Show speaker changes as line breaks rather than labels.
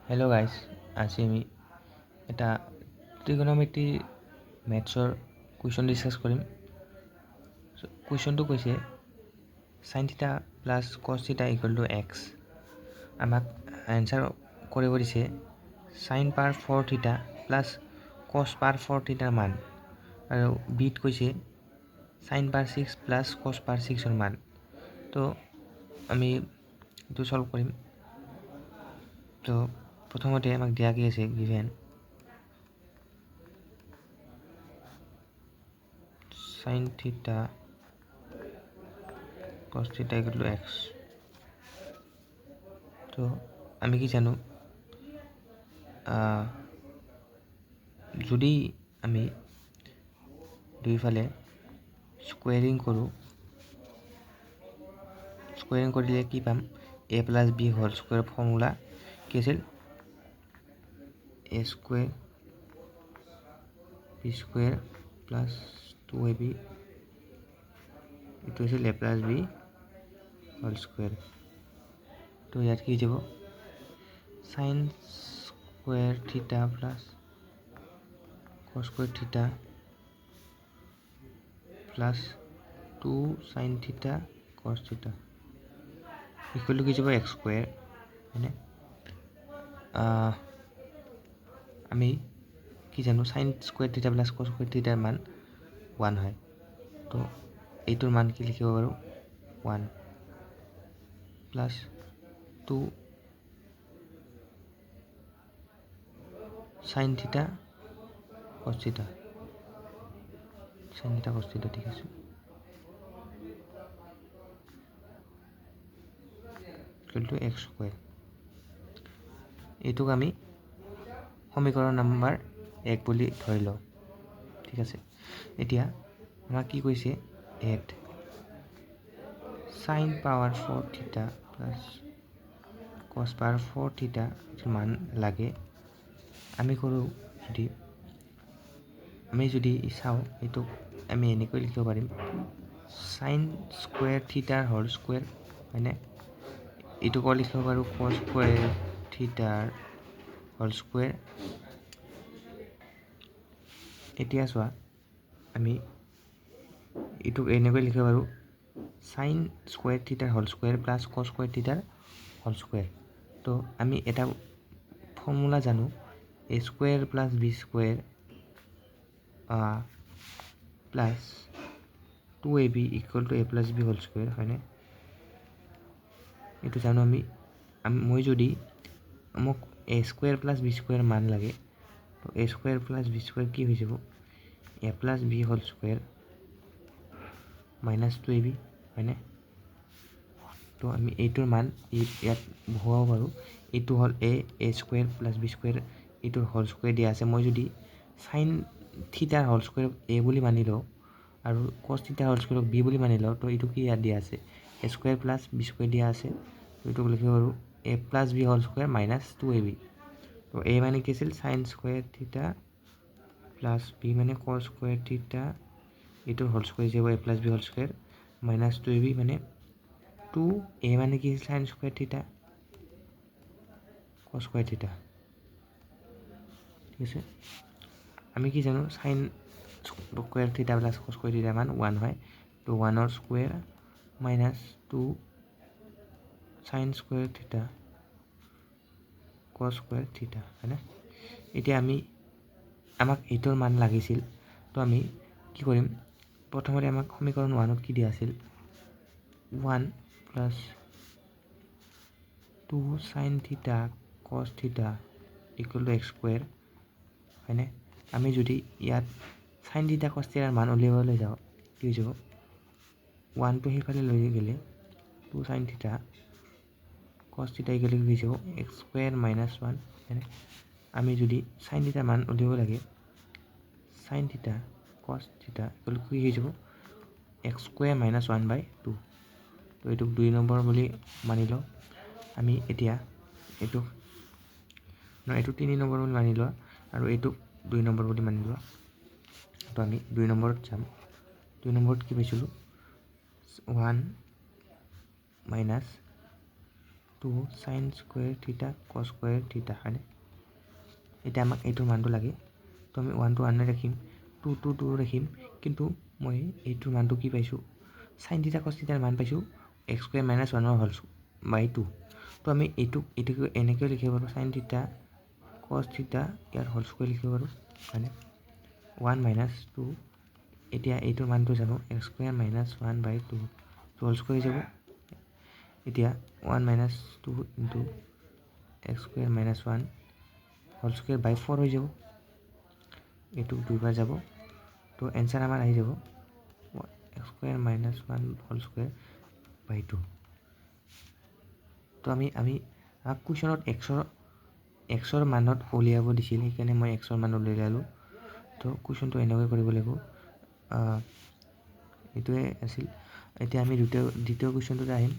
Hello' guys, আজি আমি এটা ট্ৰিগন'মেট্ৰি মেথছৰ কুৱেশ্যন ডিছকাছ কৰিম। কুৱেশ্যনটো কৈছে সাইন থিটা প্লাছ কছ থিটা ইকুৱেল টু এক্স। আমাক এনচাৰ কৰিব দিছে সাইন পাৱাৰ 4 থিটা প্লাছ কছ পাৱাৰ 4 থিটাৰ মান, আৰু বিত কৈছে সাইন পাৱাৰ 6 প্লাছ কছ পাৱাৰ 6ৰ মান। তো আমি এইটো সলভ কৰিম। তো প্ৰথমতে আমাক দিয়া কি আছে গিভেন সাইন থিটা কছ থিটা ইকুৱেল টু এক্স। তো আমি কি জানো, যদি আমি দুইফালে স্কুৱেৰিং কৰোঁ, স্কুৱেৰিং কৰিলে কি পাম, a plus b whole square formula কি আছিল, a square b square plus 2ab, এইটো আছিল a plus b whole square. তো ইয়াত কি যাব, sine square theta plus cos square theta plus 2 sine theta cos থিটা ইকুৱেল টু কি যাব এক্স স্কুৱেৰ, হয়নে? আমি কি জানো, sign square theta plus cos square থিটাৰ মান 1 হয়। তো এইটোৰ মান কি লিখিব পাৰোঁ, 1 প্লাছ 2 সাইন থিটা কছ থিটা, সাইন থিটা কছ থিটা, ঠিক আছে, ইকুৱেল টু এক্স স্কুৱেৰ। এইটোক আমি সমীকৰণ নম্বৰ 1 বুলি ধৰি লওঁ, ঠিক আছে। এতিয়া আমাক কি কৈছে, এট সাইন পাৱাৰ 4 থিটা প্লাছ কছ পাৱাৰ 4 থিটা মান লাগে। আমি কৰোঁ, যদি চাওঁ, এইটোক আমি এনেকৈ লিখিব পাৰিম, সাইন স্কুৱেৰ থিটাৰ হোল স্কুৱেৰ, হয়নে? এইটোকো লিখিব পাৰোঁ কছ স্কুৱেৰ থিটাৰ হোল স্কুৱেৰ। এতিয়া চোৱা, আমি এইটোক এনেকৈ লিখিব পাৰোঁ, সাইন স্কুৱেৰ থিটাৰ whole square plus cos square থিটাৰ হোল স্কুৱেৰ। তো আমি এটা ফৰ্মুলা জানো, a square plus b square plus 2ab equal to a plus b whole square, হয়নে? এইটো জানো আমি। মই যদি মোক a square plus b square মান লাগে, তো a square plus b square কি হৈ যাব, a plus b whole square minus 2ab, হয়নে? তো আমি এইটোৰ মান ইয়াত বহুৱাব পাৰোঁ। এইটো হ'ল এ স্কুৱেৰ প্লাছ বি স্কুৱেৰ, এইটোৰ হোল স্কুৱেৰ দিয়া আছে। মই যদি সাইন থিটাৰ হোল স্কুৱেৰ এ বুলি মানি লওঁ আৰু কছ থিটাৰ হোল স্কুৱেৰক বি বুলি মানি লওঁ, তো এইটো কি ইয়াত দিয়া আছে, a square plus b square দিয়া আছে। তো এইটোক লিখিব পাৰোঁ a plus b whole square minus 2ab। তো এ মানে কি আছিল, sine square theta plus b মানে কছ স্কুৱেৰ থিটা, এইটোৰ হোল স্কুৱেৰ যাব a plus b whole square minus 2ab, মানে 2 এ মানে কি সাইন স্কুৱেৰ থিটা কছ স্কুৱেৰ থিটা, ঠিক আছে। আমি কি জানো, sign square theta plus cos square থিটাৰ মান 1 হয়। তো 1ৰ স্কুৱেৰ মাইনাছ 2 সাইন স্কুৱেৰ থিটা কছ স্কুৱেৰ থিটা, হয়নে? এতিয়া আমাক এইটোৰ মান লাগিছিল। তো আমি কি কৰিম, প্ৰথমতে আমাক সমীকৰণ 1ত কি দিয়া আছিল, 1 প্লাছ 2 সাইন থিটা কছ থিটা ইকুৱেল টু এক্স স্কুৱেৰ, হয়নে? আমি যদি ইয়াত সাইন থিটা কছ থিটাৰ মান উলিয়াবলৈ যাওঁ, কি হৈ যাব, 1টো সেইফালে লৈ গ'লে 2 সাইন থিটা কছ থিটা ইকুৱেল টু হৈ যাব এক্স স্কুৱেৰ মাইনাছ 1, হয়নে? আমি যদি সাইন থিটাৰ মান উলিয়াব লাগে, সাইন থিটা কছ থিটা ইকুৱেল টু কি হৈ যাব, এক্স স্কুৱেৰ মাইনাছ 1/2। তো এইটোক 2 নম্বৰ বুলি মানি লওঁ আমি। এতিয়া এইটোক 3 নম্বৰ বুলি মানি লোৱা, আৰু এইটোক 2 নম্বৰ বুলি মানি লোৱা। তো আমি 2 নম্বৰত যাম। 2 নম্বৰত কি পাইছিলোঁ, 1 মাইনাছ টু চাইন স্কুৱেৰ থিটা কছ স্কুৱেৰ থিটা হয়নে এতিয়া আমাক এইটোৰ মানটো লাগে তো আমি 1 to 1 ৰাখিম 2 to 2 ৰাখিম কিন্তু মই এইটোৰ মানটো কি পাইছোঁ চাইন থিটা কছ থিটাৰ মান পাইছোঁ x স্কুৱেৰ মাইনাছ 1 হ'ল বাই 2 তো আমি এইটোক এনেকৈ লিখিব পাৰোঁ চাইন থিটা কছ থিটা ইয়াৰ হোল স্কুৱেৰ লিখিব পাৰোঁ হয়নে 1 মাইনাছ 2 এতিয়া এইটোৰ মানটো জানো x square minus 1 by 2 whole square যাব এতিয়া 1 minus 2 into x square minus 1 whole square by 4 হৈ যাব এইটো দুইবাৰ যাব তো এনচাৰ আমাৰ আহি যাব x square minus 1 whole square by 2 তো আমি কুৱেশ্যনত এক্সৰ মানত উলিয়াব দিছিল সেইকাৰণে মই এক্সৰ মান উলিয়ালোঁ তো কুৱেশ্যনটো এনেকৈ কৰিব লাগিব এইটোৱে আছিল এতিয়া আমি দ্বিতীয় কুৱেশ্যনটোতে আহিম